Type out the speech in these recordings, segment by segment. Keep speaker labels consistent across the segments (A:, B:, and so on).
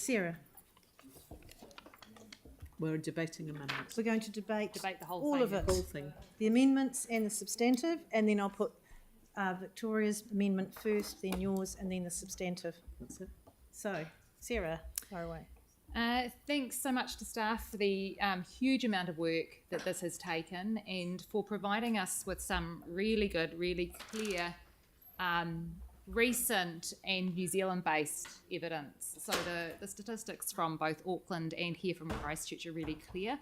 A: Sarah,
B: We're debating amendments.
A: we're going to debate
C: the whole
A: all
C: thing.
A: of it.
B: The whole thing.
A: The amendments and the substantive, and then I'll put Victoria's amendment first, then yours, and then the substantive.
B: That's it.
A: So, Sarah, fire away.
C: Thanks so much to staff for the huge amount of work that this has taken and for providing us with some really good, really clear, recent and New Zealand-based evidence. So the statistics from both Auckland and here from Christchurch are really clear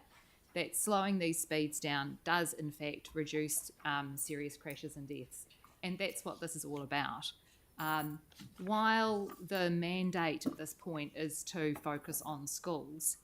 C: that slowing these speeds down does in fact reduce serious crashes and deaths. And that's what this is all about. While the mandate at this point is to focus on schools,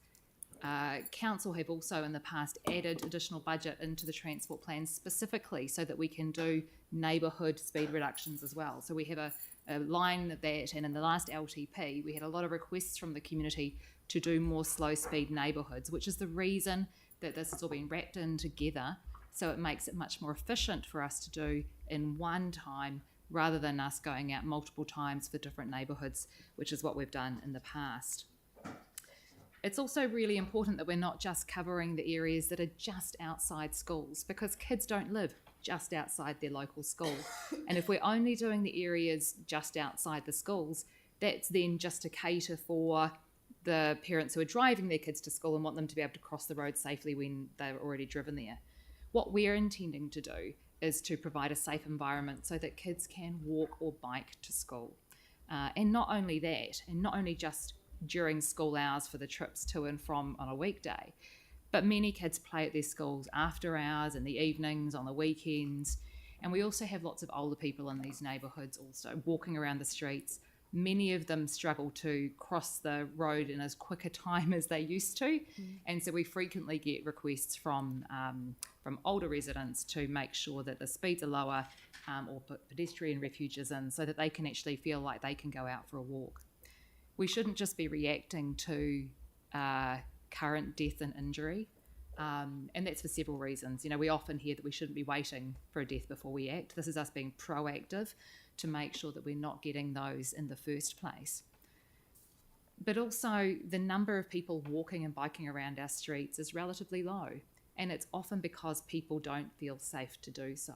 C: Council have also in the past added additional budget into the transport plans specifically so that we can do neighbourhood speed reductions as well. So we have a line of that, and in the last LTP we had a lot of requests from the community to do more slow speed neighbourhoods, which is the reason that this has all been wrapped in together, so it makes it much more efficient for us to do in one time rather than us going out multiple times for different neighbourhoods, which is what we've done in the past. It's also really important that we're not just covering the areas that are just outside schools, because kids don't live just outside their local school. And if we're only doing the areas just outside the schools, that's then just to cater for the parents who are driving their kids to school and want them to be able to cross the road safely when they're already driven there. What we're intending to do is to provide a safe environment so that kids can walk or bike to school. And not only that, and not only just during school hours for the trips to and from on a weekday, but many kids play at their schools after hours, in the evenings, on the weekends. And we also have lots of older people in these neighbourhoods also walking around the streets. Many of them struggle to cross the road in as quick a time as they used to. And so we frequently get requests from older residents to make sure that the speeds are lower or put pedestrian refuges in so that they can actually feel like they can go out for a walk. We shouldn't just be reacting to current death and injury, and that's for several reasons. You know, we often hear that we shouldn't be waiting for a death before we act. This is us being proactive to make sure that we're not getting those in the first place. But also the number of people walking and biking around our streets is relatively low, and it's often because people don't feel safe to do so.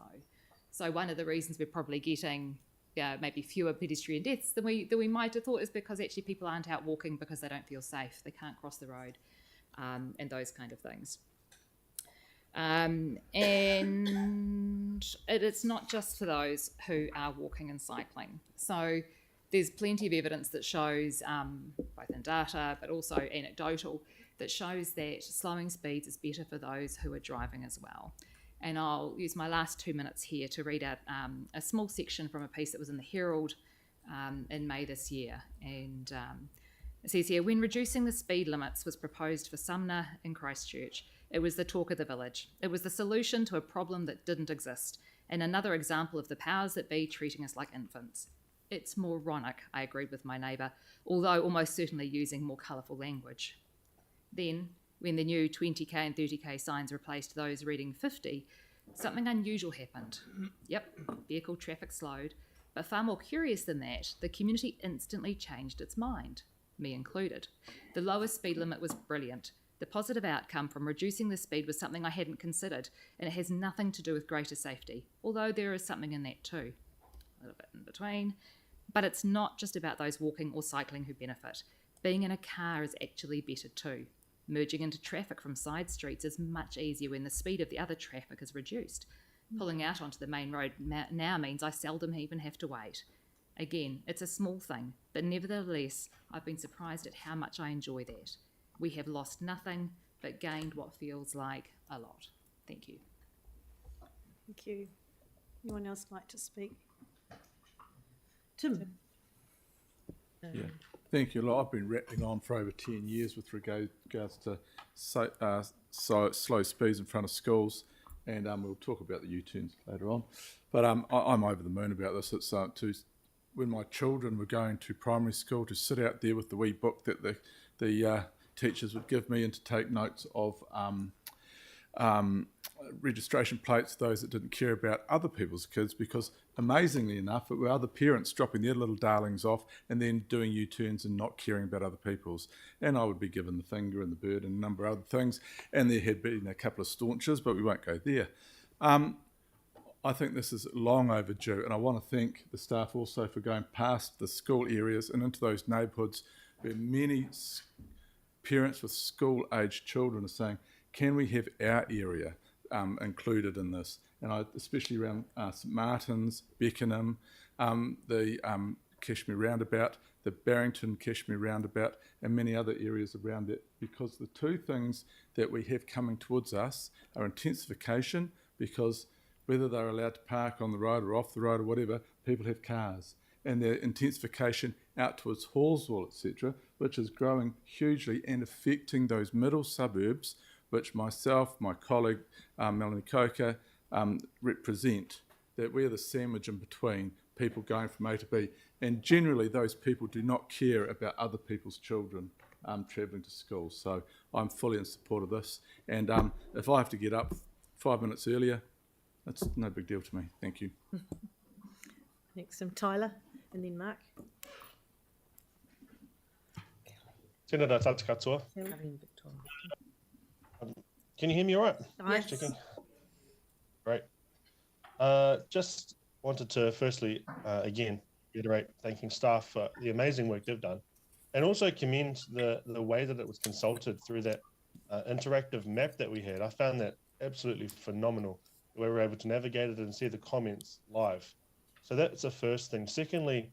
C: So one of the reasons we're probably getting maybe fewer pedestrian deaths than we might have thought is because actually people aren't out walking because they don't feel safe, they can't cross the road, and those kind of things. And it's not just for those who are walking and cycling. So there's plenty of evidence that shows, both in data but also anecdotal, that shows that slowing speeds is better for those who are driving as well. And I'll use my last 2 minutes here to read out a small section from a piece that was in the Herald in May this year. And it says here, when reducing the speed limits was proposed for Sumner in Christchurch, it was the talk of the village. It was the solution to a problem that didn't exist, and another example of the powers that be treating us like infants. It's moronic, I agreed with my neighbour, although almost certainly using more colourful language. Then, when the new 20k and 30k signs replaced those reading 50, something unusual happened. Yep, vehicle traffic slowed, but far more curious than that, the community instantly changed its mind, me included. The lower speed limit was brilliant. The positive outcome from reducing the speed was something I hadn't considered, and it has nothing to do with greater safety, although there is something in that too, a little bit in between. But it's not just about those walking or cycling who benefit. Being in a car is actually better too. Merging into traffic from side streets is much easier when the speed of the other traffic is reduced. Pulling out onto the main road now means I seldom even have to wait. Again, it's a small thing, but nevertheless, I've been surprised at how much I enjoy that. We have lost nothing, but gained what feels like a lot. Thank you.
A: Thank you. Anyone else like to speak? Tim?
D: Yeah, thank you. I've been rattling on for over 10 years with regards to slow speeds in front of schools, and we'll talk about the U-turns later on. But I'm over the moon about this. It's when my children were going to primary school, to sit out there with the wee book that the teachers would give me and to take notes of registration plates, those that didn't care about other people's kids, because amazingly enough, it were other parents dropping their little darlings off and then doing U-turns and not caring about other people's. And I would be given the finger and the bird and a number of other things, and there had been a couple of staunches, but we won't go there. I think this is long overdue, and I want to thank the staff also for going past the school areas and into those neighbourhoods where many parents with school-aged children are saying, can we have our area included in this? And especially around St Martin's, Beckenham, the Cashmere Roundabout, the Barrington Cashmere Roundabout, and many other areas around it, because the two things that we have coming towards us are intensification, because whether they're allowed to park on the road or off the road or whatever, people have cars. And the intensification out towards Hallswell, etc., which is growing hugely and affecting those middle suburbs, which myself, my colleague Melanie Coker represent, that we're the sandwich in between people going from A to B. And generally those people do not care about other people's children travelling to school. So I'm fully in support of this. And if I have to get up 5 minutes earlier, that's no big deal to me. Thank you.
A: Next, Tyler, and then Mark.
E: Tēnā rā tātou katoa. Can you hear me all right?
A: Nice.
E: Checking. Great. Just wanted to firstly, again, reiterate thanking staff for the amazing work they've done, and also commend the way that it was consulted through that interactive map that we had. I found that absolutely phenomenal, where we were able to navigate it and see the comments live. So that's the first thing. Secondly,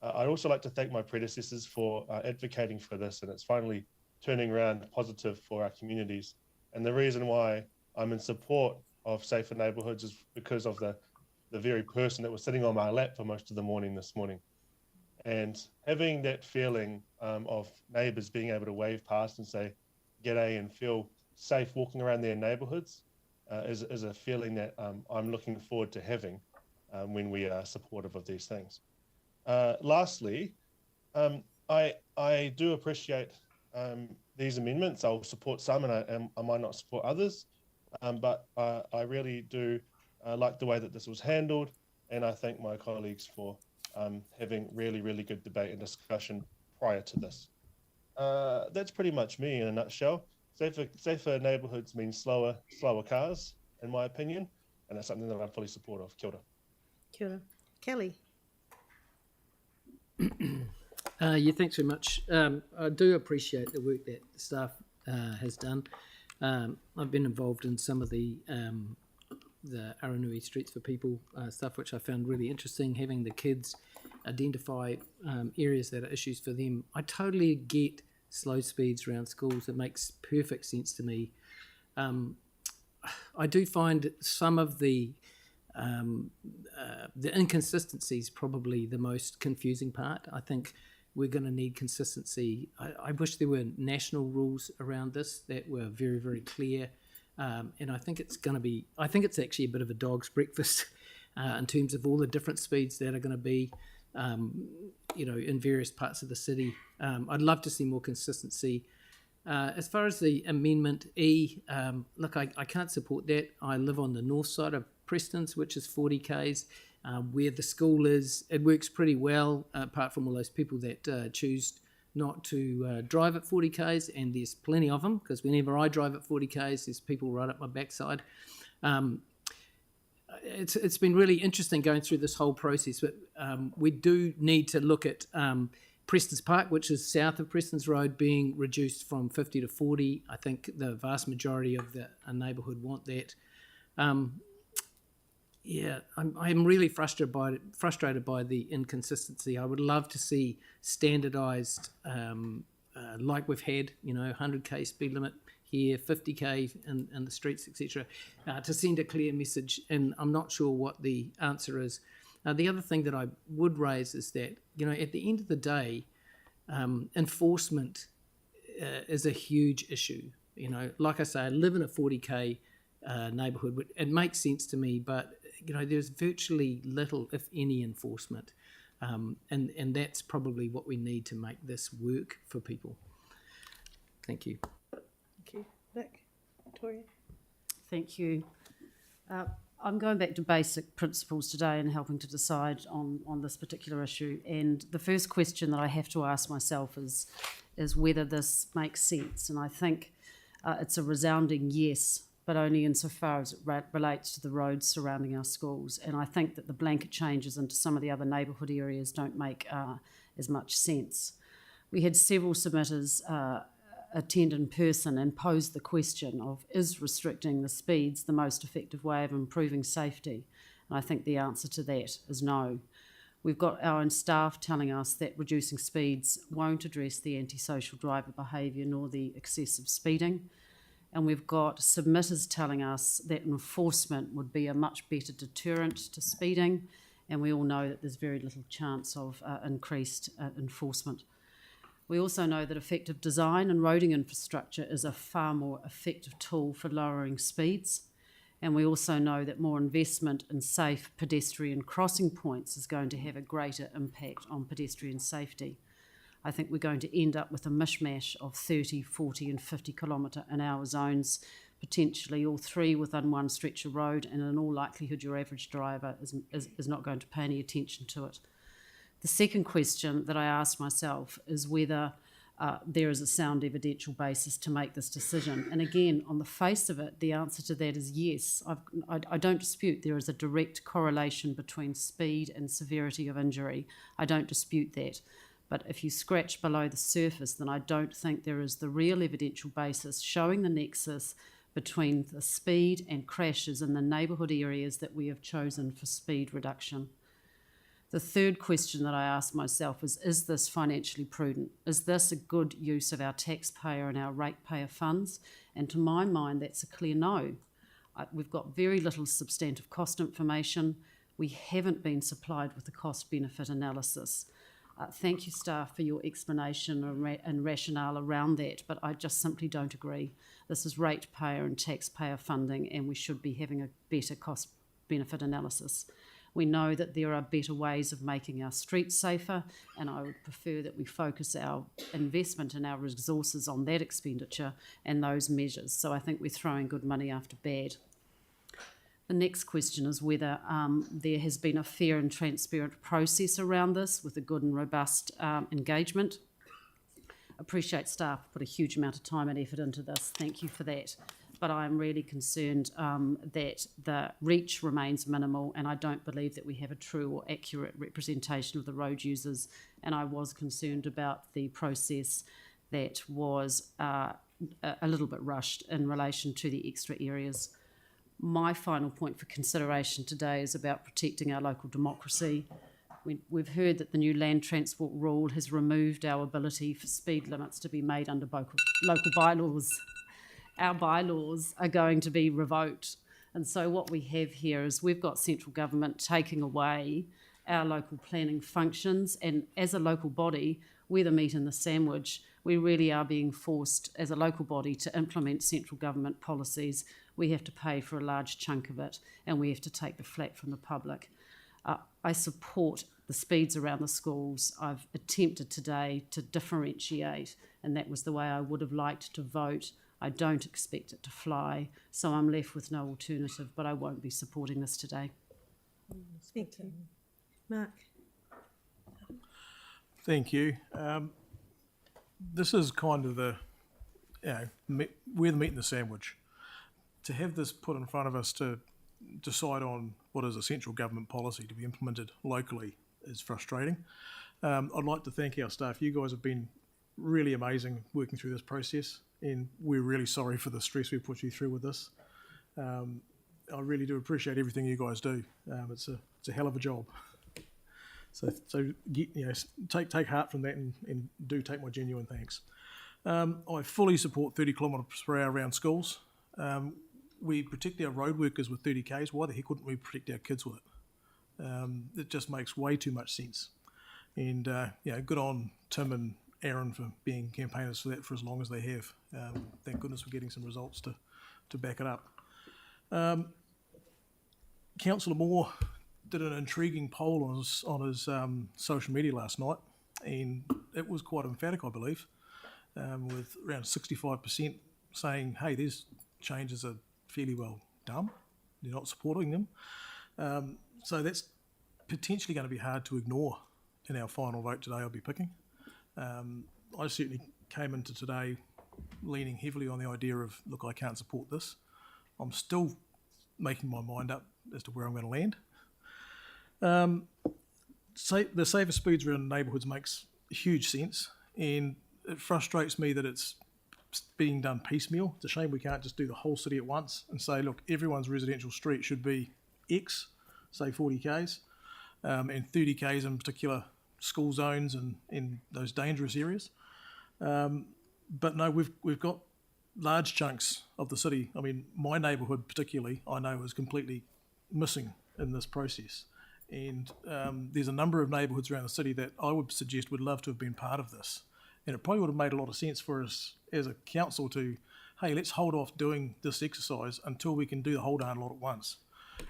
E: I'd also like to thank my predecessors for advocating for this, and it's finally turning around positive for our communities. And the reason why I'm in support of Safer Neighbourhoods is because of the very person that was sitting on my lap for most of the morning this morning. And having that feeling of neighbours being able to wave past and say g'day and feel safe walking around their neighbourhoods is a feeling that I'm looking forward to having when we are supportive of these things. Lastly, I do appreciate these amendments. I'll support some and I might not support others, but I really do like the way that this was handled, and I thank my colleagues for having really, really good debate and discussion prior to this. That's pretty much me in a nutshell. Safer neighbourhoods means slower cars, in my opinion, and that's something that I'm fully supportive of. Kia ora.
A: Kia ora. Kelly.
F: Yeah, thanks very much. I do appreciate the work that the staff has done. I've been involved in some of the Aranui Streets for People stuff, which I found really interesting, having the kids identify areas that are issues for them. I totally get slow speeds around schools. It makes perfect sense to me. I do find some of the inconsistencies probably the most confusing part. I think we're going to need consistency. I wish there were national rules around this that were very, very clear. And I think it's actually a bit of a dog's breakfast in terms of all the different speeds that are going to be, in various parts of the city. I'd love to see more consistency. As far as the Amendment E, look, I can't support that. I live on the north side of Preston's, which is 40 k's, where the school is. It works pretty well, apart from all those people that choose not to drive at 40 k's, and there's plenty of them, because whenever I drive at 40 k's, there's people right up my backside. It's been really interesting going through this whole process, but we do need to look at Preston's Park, which is south of Preston's Road, being reduced from 50 to 40. I think the vast majority of the neighbourhood want that. I'm really frustrated by the inconsistency. I would love to see standardised, like we've had, 100k speed limit here, 50k in the streets, etc., to send a clear message. And I'm not sure what the answer is. The other thing that I would raise is that, at the end of the day, enforcement is a huge issue. Like I say, I live in a 40k neighbourhood. It makes sense to me, but there's virtually little, if any, enforcement, and that's probably what we need to make this work for people. Thank you.
A: Thank you. Vic, Victoria.
G: Thank you. I'm going back to basic principles today and helping to decide on this particular issue. And the first question that I have to ask myself is whether this makes sense. And I think it's a resounding yes, but only insofar as it relates to the roads surrounding our schools. And I think that the blanket changes into some of the other neighbourhood areas don't make as much sense. We had several submitters attend in person and pose the question of, is restricting the speeds the most effective way of improving safety? And I think the answer to that is no. We've got our own staff telling us that reducing speeds won't address the antisocial driver behaviour nor the excessive speeding. And we've got submitters telling us that enforcement would be a much better deterrent to speeding. And we all know that there's very little chance of increased enforcement. We also know that effective design and roading infrastructure is a far more effective tool for lowering speeds. And we also know that more investment in safe pedestrian crossing points is going to have a greater impact on pedestrian safety. I think we're going to end up with a mishmash of 30, 40 and 50 km/h zones, potentially all three within one stretch of road, and in all likelihood your average driver is not going to pay any attention to it. The second question that I asked myself is whether there is a sound evidential basis to make this decision. And again, on the face of it, the answer to that is yes. I don't dispute there is a direct correlation between speed and severity of injury. I don't dispute that. But if you scratch below the surface, then I don't think there is the real evidential basis showing the nexus between the speed and crashes in the neighbourhood areas that we have chosen for speed reduction. The third question that I ask myself is this financially prudent? Is this a good use of our taxpayer and our ratepayer funds? And to my mind, that's a clear no. We've got very little substantive cost information. We haven't been supplied with a cost-benefit analysis. Thank you, staff, for your explanation and rationale around that, but I just simply don't agree. This is ratepayer and taxpayer funding, and we should be having a better cost-benefit analysis. We know that there are better ways of making our streets safer, and I would prefer that we focus our investment and our resources on that expenditure and those measures. So I think we're throwing good money after bad. The next question is whether there has been a fair and transparent process around this with a good and robust engagement. Appreciate staff put a huge amount of time and effort into this. Thank you for that. But I'm really concerned that the reach remains minimal, and I don't believe that we have a true or accurate representation of the road users. And I was concerned about the process that was a little bit rushed in relation to the extra areas. My final point for consideration today is about protecting our local democracy. We've heard that the new land transport rule has removed our ability for speed limits to be made under local bylaws. Our bylaws are going to be revoked. And so what we have here is we've got central government taking away our local planning functions, and as a local body, we're the meat and the sandwich. We really are being forced as a local body to implement central government policies. We have to pay for a large chunk of it, and we have to take the flak from the public. I support the speeds around the schools. I've attempted today to differentiate, and that was the way I would have liked to vote. I don't expect it to fly, so I'm left with no alternative, but I won't be supporting this today.
A: Thank you. Mark.
H: Thank you. This is kind of the, we're the meat and the sandwich. To have this put in front of us to decide on what is a central government policy to be implemented locally is frustrating. I'd like to thank our staff. You guys have been really amazing working through this process, and we're really sorry for the stress we put you through with this. I really do appreciate everything you guys do. It's a hell of a job. So take heart from that, and do take my genuine thanks. I fully support 30 kilometres per hour around schools. We protect our road workers with 30 k's. Why the heck wouldn't we protect our kids with it? It just makes way too much sense. And good on Tim and Aaron for being campaigners for that for as long as they have. Thank goodness we're getting some results to back it up. Councillor Moore did an intriguing poll on his social media last night, and it was quite emphatic, I believe, with around 65% saying, hey, these changes are fairly well done. They're not supporting them. So that's potentially going to be hard to ignore in our final vote today I'll be picking. I certainly came into today leaning heavily on the idea of, look, I can't support this. I'm still making my mind up as to where I'm going to land. The safer speeds around neighbourhoods makes huge sense, and it frustrates me that it's being done piecemeal. It's a shame we can't just do the whole city at once and say, look, everyone's residential street should be X, say 40 Ks, and 30 Ks in particular school zones and in those dangerous areas. But no, we've got large chunks of the city. I mean, my neighbourhood particularly, I know, is completely missing in this process. And there's a number of neighbourhoods around the city that I would suggest would love to have been part of this. And it probably would have made a lot of sense for us as a council to, hey, let's hold off doing this exercise until we can do the whole darn lot at once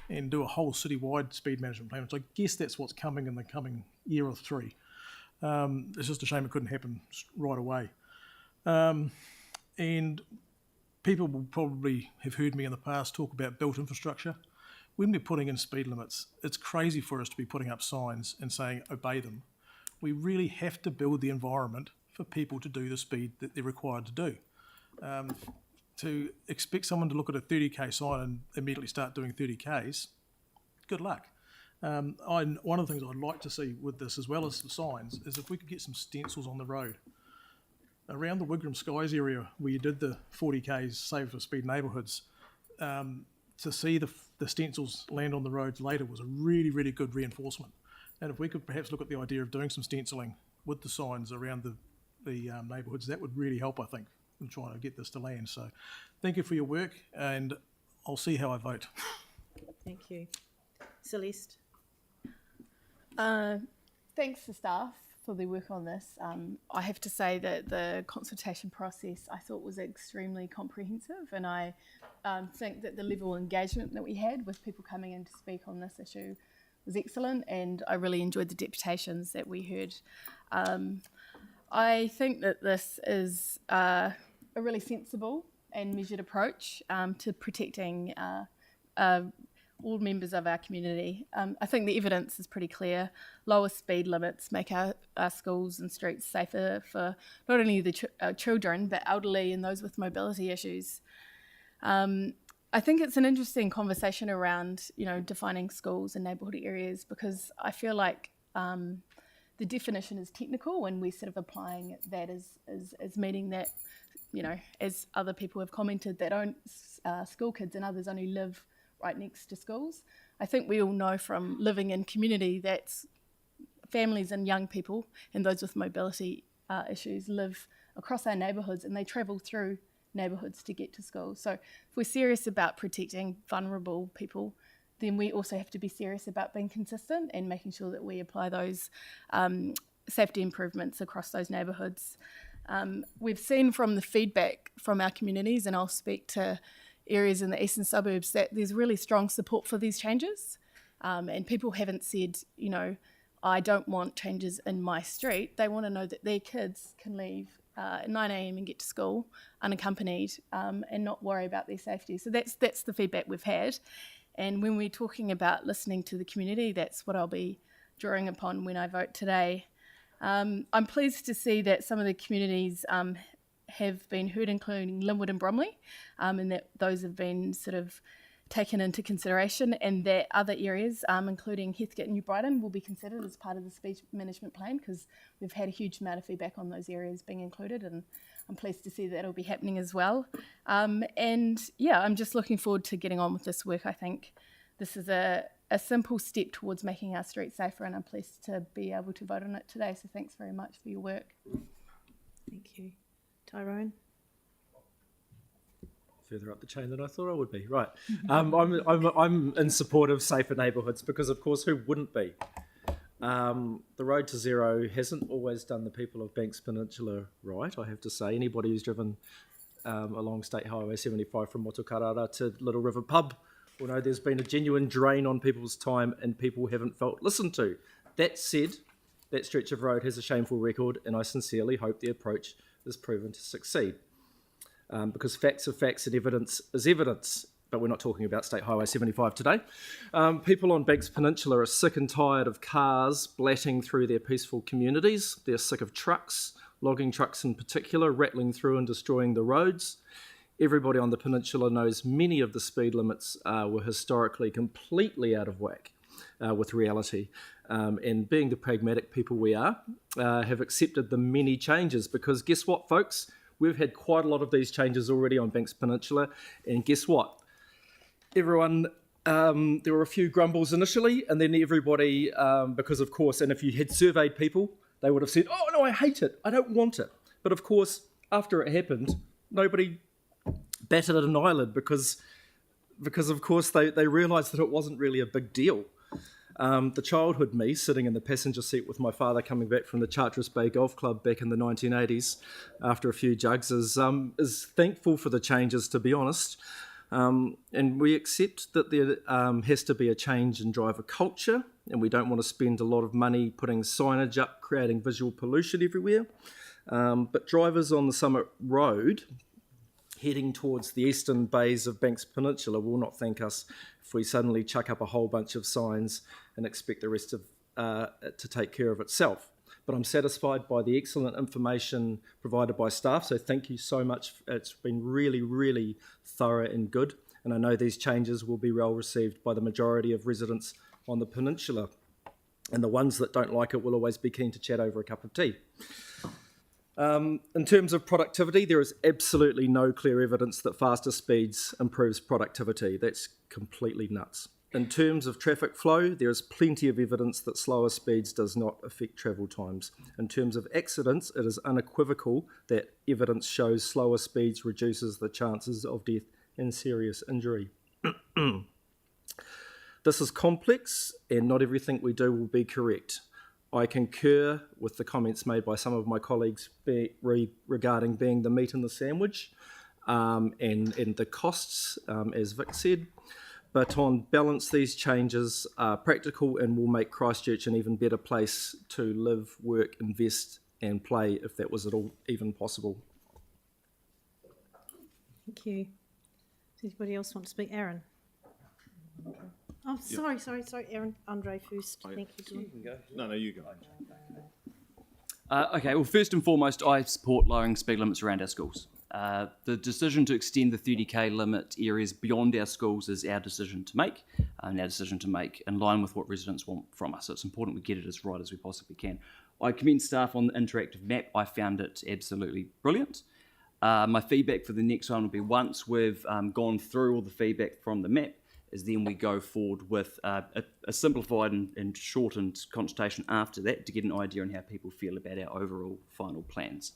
H: and do a whole citywide speed management plan, which I guess that's what's coming in the coming year or three. It's just a shame it couldn't happen right away. And people will probably have heard me in the past talk about built infrastructure. When we're putting in speed limits, it's crazy for us to be putting up signs and saying, obey them. We really have to build the environment for people to do the speed that they're required to do. To expect someone to look at a 30k sign and immediately start doing 30 Ks, good luck. One of the things I'd like to see with this, as well as the signs, is if we could get some stencils on the road. Around the Wigram Skies area, where you did the 40 Ks Save for Speed neighbourhoods, to see the stencils land on the roads later was a really, really good reinforcement. And if we could perhaps look at the idea of doing some stenciling with the signs around the neighbourhoods, that would really help, I think, in trying to get this to land. So thank you for your work, and I'll see how I vote.
A: Thank you. Celeste?
I: Thanks to staff for their work on this. I have to say that the consultation process I thought was extremely comprehensive, and I think that the level of engagement that we had with people coming in to speak on this issue was excellent, and I really enjoyed the deputations that we heard. I think that this is a really sensible and measured approach to protecting all members of our community. I think the evidence is pretty clear. Lower speed limits make our schools and streets safer for not only the children, but elderly and those with mobility issues. I think it's an interesting conversation around, defining schools and neighbourhood areas, because I feel like the definition is technical, and we're sort of applying that as meaning that, as other people have commented, that school kids and others only live right next to schools. I think we all know from living in community that families and young people and those with mobility issues live across our neighbourhoods, and they travel through neighbourhoods to get to school. So if we're serious about protecting vulnerable people, then we also have to be serious about being consistent and making sure that we apply those safety improvements across those neighbourhoods. We've seen from the feedback from our communities, and I'll speak to areas in the eastern suburbs, that there's really strong support for these changes. And people haven't said, I don't want changes in my street. They want to know that their kids can leave at 9 a.m. and get to school unaccompanied and not worry about their safety. So that's the feedback we've had. And when we're talking about listening to the community, that's what I'll be drawing upon when I vote today. I'm pleased to see that some of the communities have been heard, including Linwood and Bromley, and that those have been sort of taken into consideration, and that other areas, including Heathcote and New Brighton, will be considered as part of the speed management plan, because we've had a huge amount of feedback on those areas being included, and I'm pleased to see that it'll be happening as well. And yeah, I'm just looking forward to getting on with this work. I think this is a simple step towards making our streets safer, and I'm pleased to be able to vote on it today. So thanks very much for your work.
A: Thank you. Tyrone?
J: Further up the chain than I thought I would be. Right. I'm in support of safer neighbourhoods, because, of course, who wouldn't be? The road to zero hasn't always done the people of Banks Peninsula right, I have to say. Anybody who's driven along State Highway 75 from Motukarara to Little River Pub will know there's been a genuine drain on people's time, and people haven't felt listened to. That said, that stretch of road has a shameful record, and I sincerely hope the approach is proven to succeed. Because facts are facts and evidence is evidence. but we're not talking about State Highway 75 today. People on Banks Peninsula are sick and tired of cars blatting through their peaceful communities. They're sick of trucks, logging trucks in particular, rattling through and destroying the roads. Everybody on the peninsula knows many of the speed limits were historically completely out of whack with reality. And being the pragmatic people we are, have accepted the many changes, because guess what, folks? We've had quite a lot of these changes already on Banks Peninsula, and guess what? Everyone, there were a few grumbles initially, and then everybody, because of course, and if you had surveyed people, they would have said, oh no, I hate it, I don't want it. But of course, after it happened, nobody batted an eyelid, because of course they realised that it wasn't really a big deal. The childhood me, sitting in the passenger seat with my father coming back from the Charters Bay Golf Club back in the 1980s after a few jugs, is thankful for the changes, to be honest. And we accept that there has to be a change in driver culture, and we don't want to spend a lot of money putting signage up, creating visual pollution everywhere. But drivers on the Summit Road heading towards the eastern bays of Banks Peninsula will not thank us if we suddenly chuck up a whole bunch of signs and expect the rest of it to take care of itself. But I'm satisfied by the excellent information provided by staff, so thank you so much. It's been really, really thorough and good, and I know these changes will be well received by the majority of residents on the peninsula, and the ones that don't like it will always be keen to chat over a cup of tea. In terms of productivity, there is absolutely no clear evidence that faster speeds improves productivity. That's completely nuts. In terms of traffic flow, there is plenty of evidence that slower speeds does not affect travel times. In terms of accidents, it is unequivocal that evidence shows slower speeds reduces the chances of death and serious injury. This is complex, and not everything we do will be correct. I concur with the comments made by some of my colleagues regarding being the meat in the sandwich and the costs, as Vic said. But on balance, these changes are practical and will make Christchurch an even better place to live, work, invest and play, if that was at all even possible.
A: Thank you. Does anybody else want to speak? Aaron? Oh, sorry, Aaron. Andre first. Thank you, John.
K: No, you go.
L: Okay, well, first and foremost, I support lowering speed limits around our schools. The decision to extend the 30k limit areas beyond our schools is our decision to make, and our decision to make in line with what residents want from us. So it's important we get it as right as we possibly can. I commend staff on the interactive map. I found it absolutely brilliant. My feedback for the next one will be, once we've gone through all the feedback from the map, is then we go forward with a simplified and shortened consultation after that to get an idea on how people feel about our overall final plans.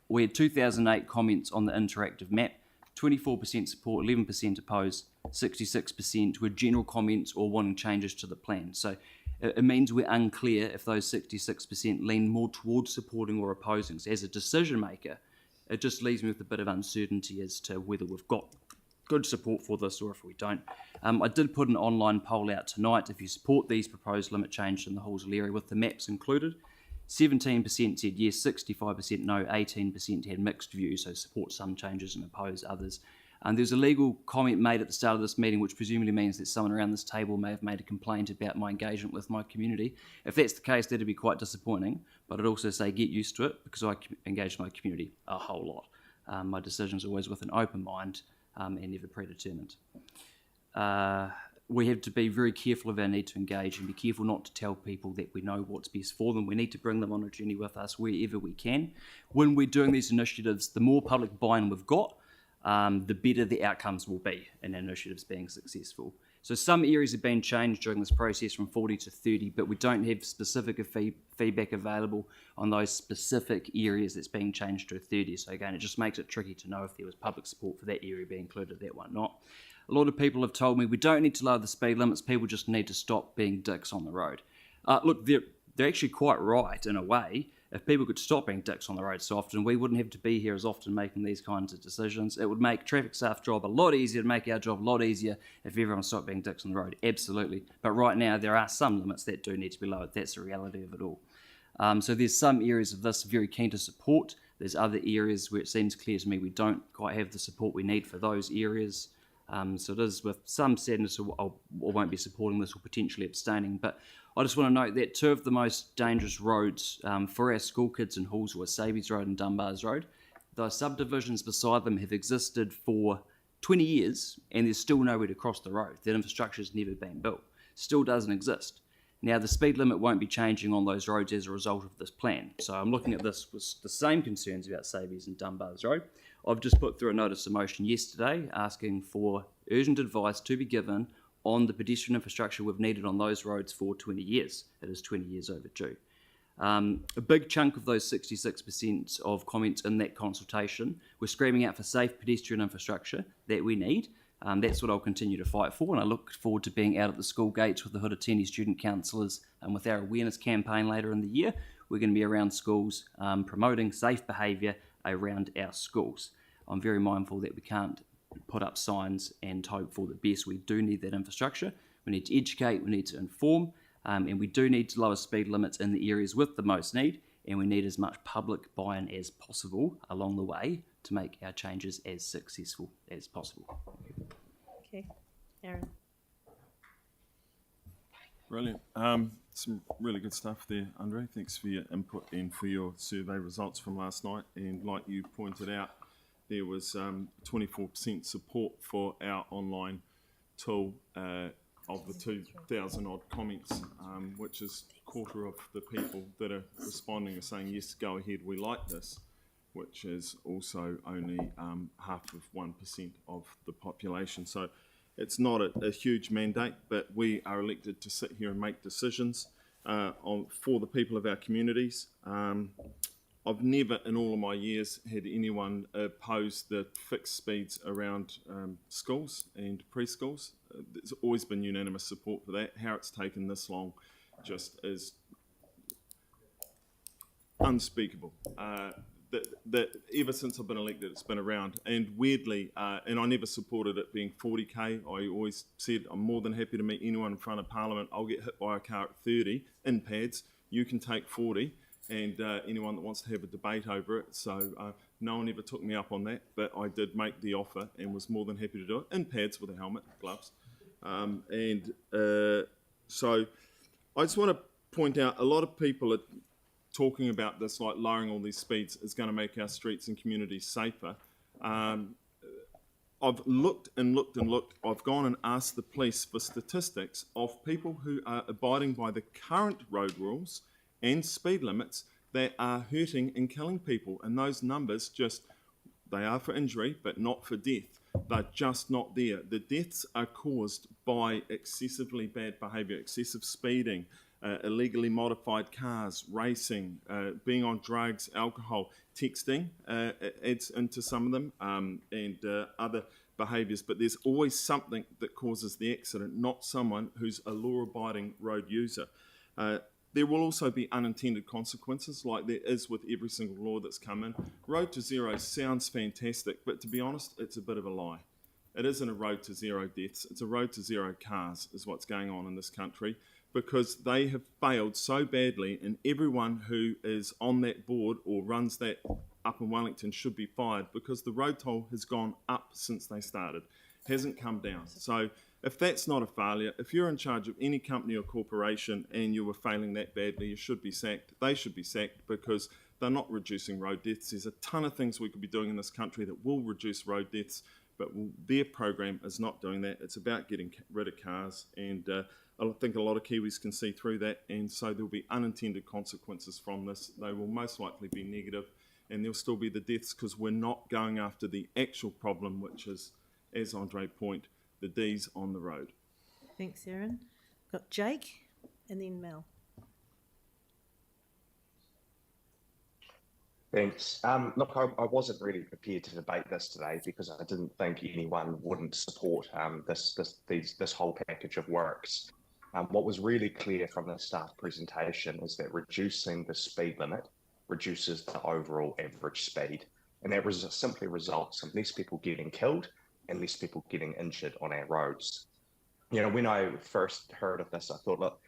L: We had 2008 comments on the interactive map, 24% support, 11% opposed, 66% were general comments or wanting changes to the plan. So it means we're unclear if those 66% lean more towards supporting or opposing. So as a decision maker, it just leaves me with a bit of uncertainty as to whether we've got good support for this or if we don't. I did put an online poll out tonight. If you support these proposed limit changes in the Halswell area with the maps included, 17% said yes, 65% no, 18% had mixed views, so support some changes and oppose others. There's a legal comment made at the start of this meeting, which presumably means that someone around this table may have made a complaint about my engagement with my community. If that's the case, that'd be quite disappointing, but I'd also say get used to it, because I engage my community a whole lot. My decisions are always with an open mind and never predetermined. We have to be very careful of our need to engage and be careful not to tell people that we know what's best for them. We need to bring them on a journey with us wherever we can. When we're doing these initiatives, the more public buy-in we've got, the better the outcomes will be in our initiatives being successful. So some areas have been changed during this process from 40 to 30, but we don't have specific feedback available on those specific areas that's being changed to 30. So again, it just makes it tricky to know if there was public support for that area being included, that one not. A lot of people have told me we don't need to lower the speed limits, people just need to stop being dicks on the road. Look, they're actually quite right in a way. If people could stop being dicks on the road so often, we wouldn't have to be here as often making these kinds of decisions. It would make traffic staff job a lot easier, to make our job a lot easier if everyone stopped being dicks on the road, absolutely. But right now, there are some limits that do need to be lowered. That's the reality of it all. So there's some areas of this very keen to support. There's other areas where it seems clear to me we don't quite have the support we need for those areas. So it is with some sadness I won't be supporting this or potentially abstaining. But I just want to note that two of the most dangerous roads for our school kids in Halls were Savies Road and Dunbars Road. The subdivisions beside them have existed for 20 years and there's still nowhere to cross the road. That infrastructure has never been built. Still doesn't exist. Now, the speed limit won't be changing on those roads as a result of this plan. So I'm looking at this with the same concerns about Savies and Dunbars Road. I've just put through a notice of motion yesterday asking for urgent advice to be given on the pedestrian infrastructure we've needed on those roads for 20 years. It is 20 years overdue. A big chunk of those 66% of comments in that consultation were screaming out for safe pedestrian infrastructure that we need. That's what I'll continue to fight for, and I look forward to being out at the school gates with the Hurutini student councillors and with our awareness campaign later in the year. We're going to be around schools promoting safe behaviour around our schools. I'm very mindful that we can't put up signs and hope for the best. We do need that infrastructure. We need to educate, we need to inform, and we do need to lower speed limits in the areas with the most need, and we need as much public buy-in as possible along the way to make our changes as successful as possible.
A: Okay, Aaron.
K: Brilliant. Some really good stuff there, Andre. Thanks for your input and for your survey results from last night. And like you pointed out, there was 24% support for our online tool of the 2,000 odd comments, which is a quarter of the people that are responding are saying, yes, go ahead, we like this, which is also only half of 1% of the population. So it's not a huge mandate, but we are elected to sit here and make decisions for the people of our communities. I've never in all of my years had anyone oppose the fixed speeds around schools and preschools. There's always been unanimous support for that. How it's taken this long just is unspeakable. That ever since I've been elected, it's been around. And weirdly, and I never supported it being 40k. I always said I'm more than happy to meet anyone in front of Parliament. I'll get hit by a car at 30 in pads. You can take 40. And anyone that wants to have a debate over it. So no one ever took me up on that, but I did make the offer and was more than happy to do it in pads with a helmet, gloves. So I just want to point out a lot of people are talking about this, like lowering all these speeds is going to make our streets and communities safer. I've looked and looked and looked. I've gone and asked the police for statistics of people who are abiding by the current road rules and speed limits that are hurting and killing people, and those numbers they are for injury but not for death. They're just not there. The deaths are caused by excessively bad behaviour, excessive speeding, illegally modified cars, racing, being on drugs, alcohol, texting adds into some of them, and other behaviours, but there's always something that causes the accident, not someone who's a law-abiding road user. There will also be unintended consequences, like there is with every single law that's come in. Road to Zero sounds fantastic, but to be honest, it's a bit of a lie. It isn't a road to zero deaths, it's a road to zero cars is what's going on in this country, because they have failed so badly, and everyone who is on that board or runs that up in Wellington should be fired, because the road toll has gone up since they started, hasn't come down. So if that's not a failure, if you're in charge of any company or corporation and you were failing that badly, you should be sacked. They should be sacked because they're not reducing road deaths. There's a ton of things we could be doing in this country that will reduce road deaths, but their program is not doing that. It's about getting rid of cars, and I think a lot of Kiwis can see through that, and so there'll be unintended consequences from this. They will most likely be negative, and there'll still be the deaths because we're not going after the actual problem, which is, as Andre pointed, the D's on the road.
A: Thanks, Aaron. Got Jake and then Mel.
M: Thanks. Look, I wasn't really prepared to debate this today because I didn't think anyone wouldn't support this whole package of works. What was really clear from the staff presentation is that reducing the speed limit reduces the overall average speed, and that simply results in less people getting killed and less people getting injured on our roads. You know, when I first heard of this, I thought, look,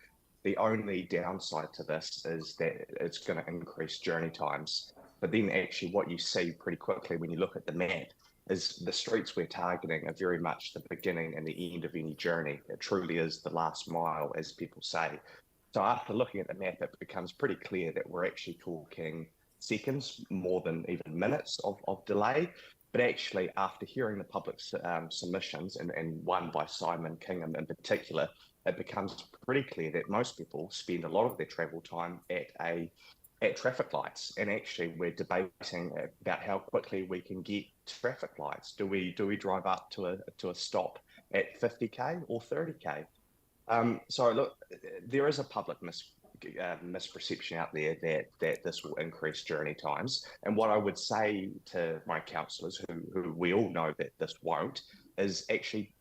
M: the only downside to this is that it's going to increase journey times. But then actually what you see pretty quickly when you look at the map is the streets we're targeting are very much the beginning and the end of any journey. It truly is the last mile, as people say. So after looking at the map, it becomes pretty clear that we're actually talking seconds more than even minutes of delay. But actually, after hearing the public submissions, and one by Simon Kingham in particular, it becomes pretty clear that most people spend a lot of their travel time at traffic lights. And actually, we're debating about how quickly we can get traffic lights. Do we drive up to a stop at 50k or 30k? So look, there is a public misperception out there that this will increase journey times. And what I would say to my councillors, who we all know that this won't, is actually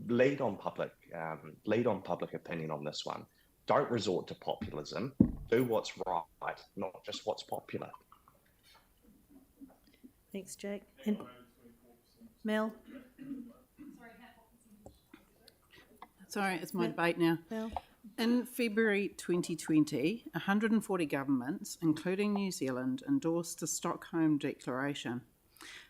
M: lead on public opinion on this one. Don't resort to populism. Do what's right, not just what's popular.
A: Thanks, Jake. And Mel?
B: Sorry, it's my debate now.
A: Mel?
B: In February 2020, 140 governments, including New Zealand, endorsed the Stockholm Declaration.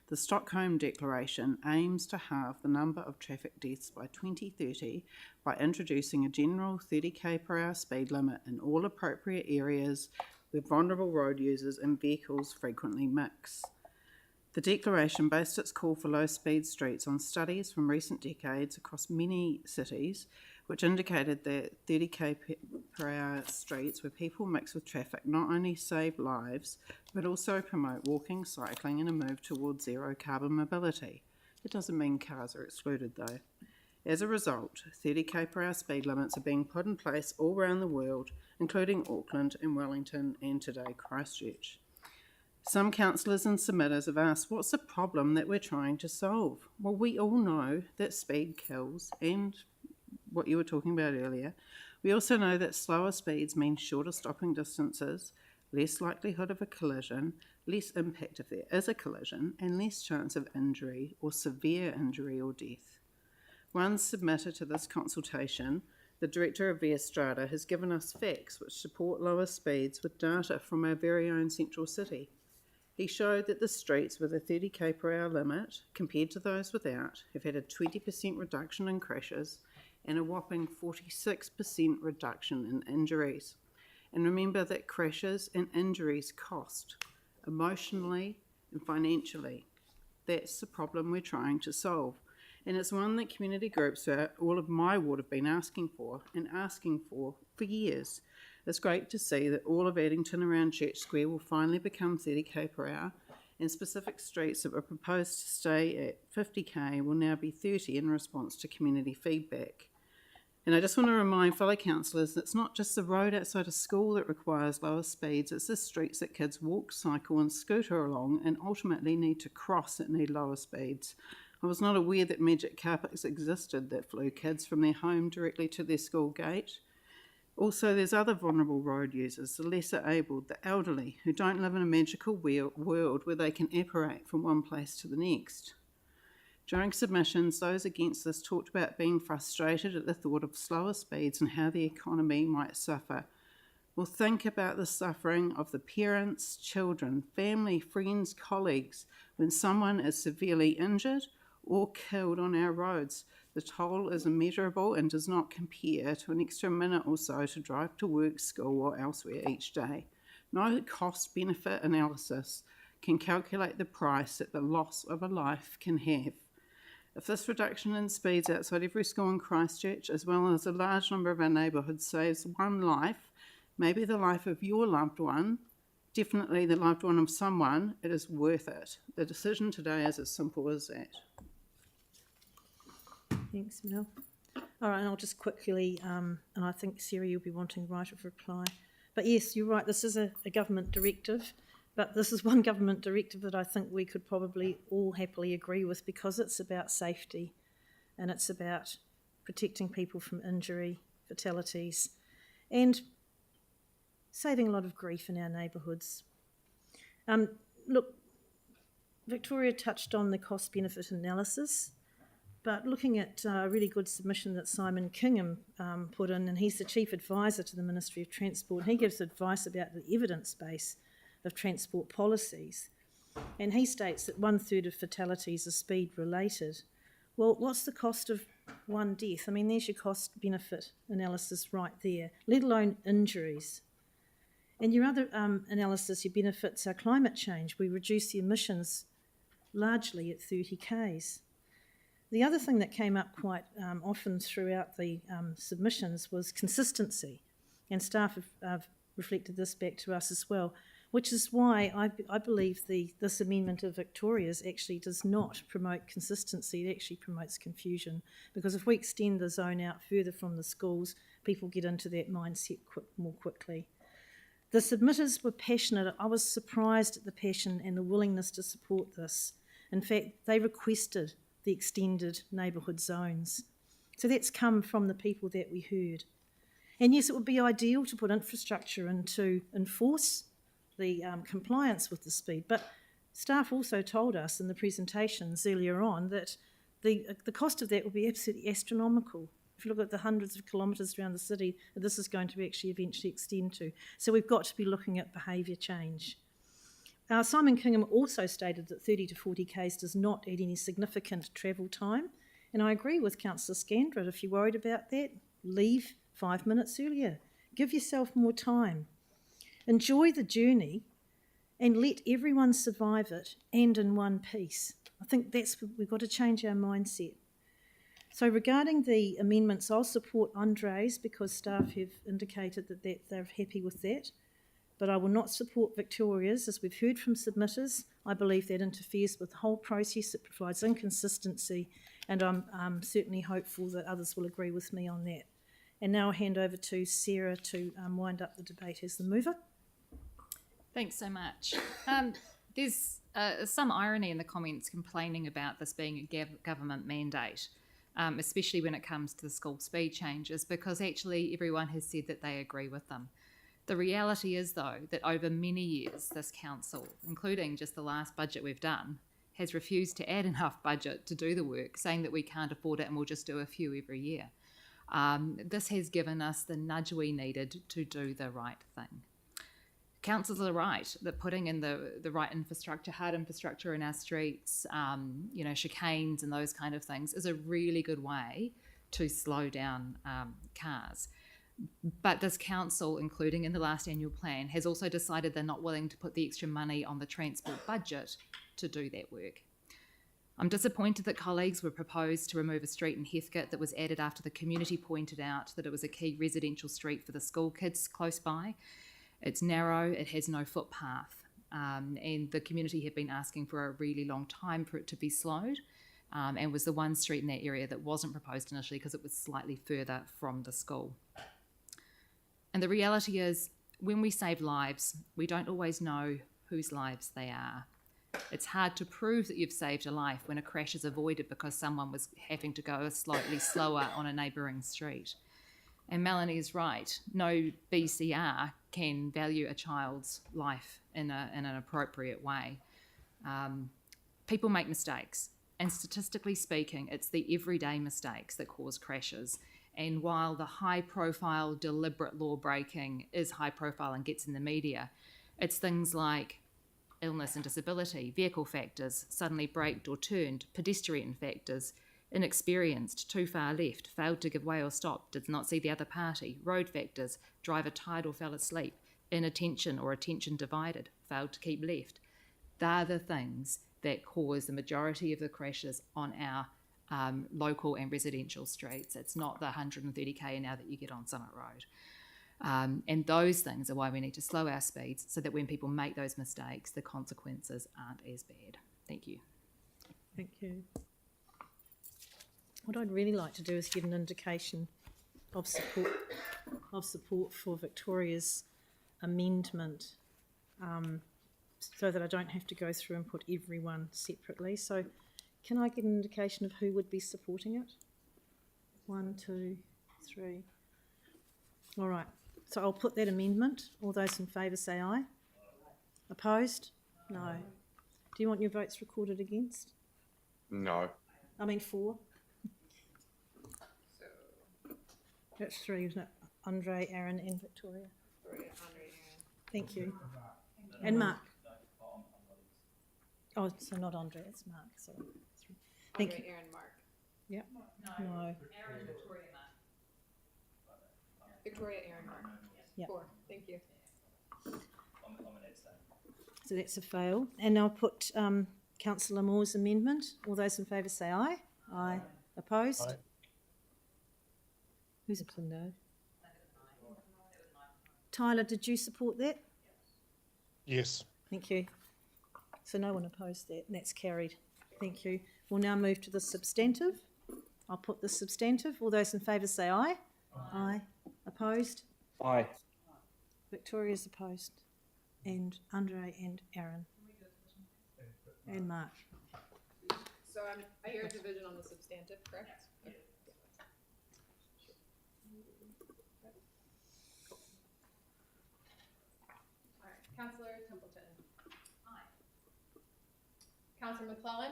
B: The Stockholm Declaration aims to halve the number of traffic deaths by 2030 by introducing a general 30k per hour speed limit in all appropriate areas where vulnerable road users and vehicles frequently mix. The declaration based its call for low-speed streets on studies from recent decades across many cities, which indicated that 30k per hour streets where people mix with traffic not only save lives, but also promote walking, cycling, and a move towards zero-carbon mobility. It doesn't mean cars are excluded, though. As a result, 30k per hour speed limits are being put in place all around the world, including Auckland and Wellington, and today Christchurch. Some councillors and submitters have asked, what's the problem that we're trying to solve? Well, we all know that speed kills, and what you were talking about earlier, we also know that slower speeds mean shorter stopping distances, less likelihood of a collision, less impact if there is a collision, and less chance of injury or severe injury or death. One submitter to this consultation, the Director of Via Strada, has given us facts which support lower speeds with data from our very own central city. He showed that the streets with a 30k per hour limit, compared to those without, have had a 20% reduction in crashes and a whopping 46% reduction in injuries. And remember that crashes and injuries cost, emotionally and financially. That's the problem we're trying to solve. And it's one that community groups throughout all of my ward have been asking for for years. It's great to see that all of Addington around Church Square will finally become 30k per hour, and specific streets that were proposed to stay at 50k will now be 30 in response to community feedback. And I just want to remind fellow councillors that it's not just the road outside of school that requires lower speeds, it's the streets that kids walk, cycle and scooter along and ultimately need to cross that need lower speeds. I was not aware that magic carpets existed that flew kids from their home directly to their school gate. Also, there's other vulnerable road users, the lesser abled, the elderly, who don't live in a magical world where they can apparate from one place to the next. During submissions, those against this talked about being frustrated at the thought of slower speeds and how the economy might suffer. Well, think about the suffering of the parents, children, family, friends, colleagues when someone is severely injured or killed on our roads. The toll is immeasurable and does not compare to an extra minute or so to drive to work, school or elsewhere each day. No cost-benefit analysis can calculate the price that the loss of a life can have. If this reduction in speeds outside every school in Christchurch, as well as a large number of our neighbourhoods, saves one life, maybe the life of your loved one, definitely the loved one of someone, it is worth it. The decision today is as simple as that.
A: Thanks, Mel. All right, and I'll just quickly, and I think Sarah, you'll be wanting right of reply. But yes, you're right, this is a government directive, but this is one government directive that I think we could probably all happily agree with because it's about safety and it's about protecting people from injury, fatalities, and saving a lot of grief in our neighbourhoods. Look, Victoria touched on the cost-benefit analysis, but looking at a really good submission that Simon Kingham put in, and he's the Chief Advisor to the Ministry of Transport, he gives advice about the evidence base of transport policies. And he states that 1/3 of fatalities are speed related. Well, what's the cost of one death? I mean, there's your cost benefit analysis right there, let alone injuries. And your other analysis, your benefits are climate change. We reduce the emissions largely at 30 k's. The other thing that came up quite often throughout the submissions was consistency, and staff have reflected this back to us as well, which is why I believe this amendment of Victoria's actually does not promote consistency, it actually promotes confusion, because if we extend the zone out further from the schools, people get into that mindset more quickly. The submitters were passionate. I was surprised at the passion and the willingness to support this. In fact, they requested the extended neighbourhood zones. So that's come from the people that we heard. And yes, it would be ideal to put infrastructure in to enforce the compliance with the speed, but staff also told us in the presentations earlier on that the cost of that will be absolutely astronomical. If you look at the hundreds of kilometres around the city that this is going to actually eventually extend to. So we've got to be looking at behaviour change. Simon Kingham also stated that 30 to 40 k's does not add any significant travel time, and I agree with Councillor Scandrett. If you're worried about that, leave 5 minutes earlier. Give yourself more time. Enjoy the journey and let everyone survive it, and in one piece. I think we've got to change our mindset. So regarding the amendments, I'll support Andre's because staff have indicated that they're happy with that. But I will not support Victoria's. As we've heard from submitters, I believe that interferes with the whole process. It provides inconsistency, and I'm certainly hopeful that others will agree with me on that. And now I'll hand over to Sarah to wind up the debate as the mover.
C: Thanks so much. There's some irony in the comments complaining about this being a government mandate, especially when it comes to the school speed changes, because actually everyone has said that they agree with them. The reality is, though, that over many years, this council, including just the last budget we've done, has refused to add enough budget to do the work, saying that we can't afford it and we'll just do a few every year. This has given us the nudge we needed to do the right thing. Councils are right that putting in the right infrastructure, hard infrastructure in our streets, chicanes and those kind of things is a really good way to slow down cars. But this council, including in the last annual plan, has also decided they're not willing to put the extra money on the transport budget to do that work. I'm disappointed that colleagues were proposed to remove a street in Heathcote that was added after the community pointed out that it was a key residential street for the school kids close by. It's narrow, it has no footpath, and the community had been asking for a really long time for it to be slowed, and was the one street in that area that wasn't proposed initially because it was slightly further from the school. And the reality is, when we save lives, we don't always know whose lives they are. It's hard to prove that you've saved a life when a crash is avoided because someone was having to go slightly slower on a neighbouring street. And Melanie is right. No BCR can value a child's life in an appropriate way. People make mistakes, and statistically speaking, it's the everyday mistakes that cause crashes. And while the high-profile, deliberate law-breaking is high-profile and gets in the media, it's things like illness and disability, vehicle factors, suddenly braked or turned, pedestrian factors, inexperienced, too far left, failed to give way or stop, did not see the other party, road factors, driver tired or fell asleep, inattention or attention divided, failed to keep left. They're the things that cause the majority of the crashes on our local and residential streets. It's not the 130k an hour that you get on Summit Road. And those things are why we need to slow our speeds so that when people make those mistakes, the consequences aren't as bad. Thank you.
A: Thank you. What I'd really like to do is get an indication of support for Victoria's amendment, so that I don't have to go through and put everyone separately. So can I get an indication of who would be supporting it? 1, 2, 3. All right. So I'll put that amendment. All those in favour say aye. Opposed? No. Do you want your votes recorded against?
M: No.
A: I mean for? That's 3, isn't it? Andre, Aaron and Victoria. Thank you. And Mark. Oh, so not Andre, it's Mark, sorry. Thank you.
I: Aaron, Mark.
A: Yep. No.
C: Aaron, Victoria, Mark.
I: Victoria, Aaron, Mark.
A: Yep.
I: 4. Thank you.
A: So that's a fail. And I'll put Councillor Moore's amendment. All those in favour say aye. Aye. Opposed?
E: Aye.
A: Who's a no? Tyler, did you support that?
E: Yes.
A: Thank you. So no one opposed that, and that's carried. Thank you. We'll now move to the substantive. I'll put the substantive. All those in favour say aye. Aye. Opposed?
J: Aye.
A: Victoria's opposed. And Andre and Aaron. And Mark.
I: So I hear a division on the substantive, correct? Okay. All right. Councillor Templeton. Aye. Councillor McClellan.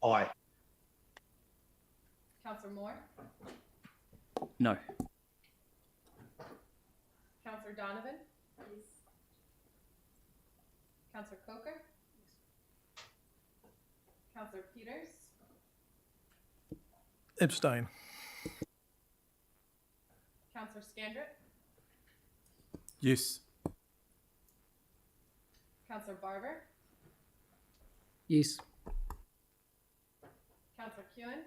M: Aye.
I: Councillor Moore.
L: No.
I: Councillor Donovan. Yes. Councillor Coker. Yes. Councillor Peters.
H: Abstain.
I: Councillor Scandrett.
D: Yes.
I: Councillor Barber.
F: Yes.
I: Councillor Kewen.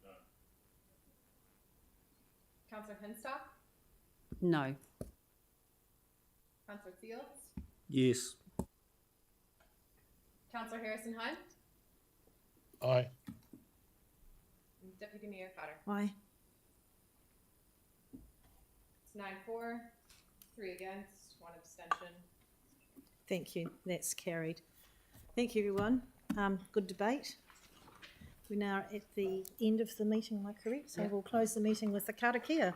I: No. Councillor Hinstock.
G: No.
I: Councillor Fields.
J: Yes.
I: Councillor Harrison Hunt.
E: Aye.
I: And Deputy Mayor Cotter.
A: Aye.
I: It's 9-4, 3 against, 1 abstention.
A: Thank you. That's carried. Thank you, everyone. Good debate. We're now at the end of the meeting, am I correct? So we'll close the meeting with the karakia.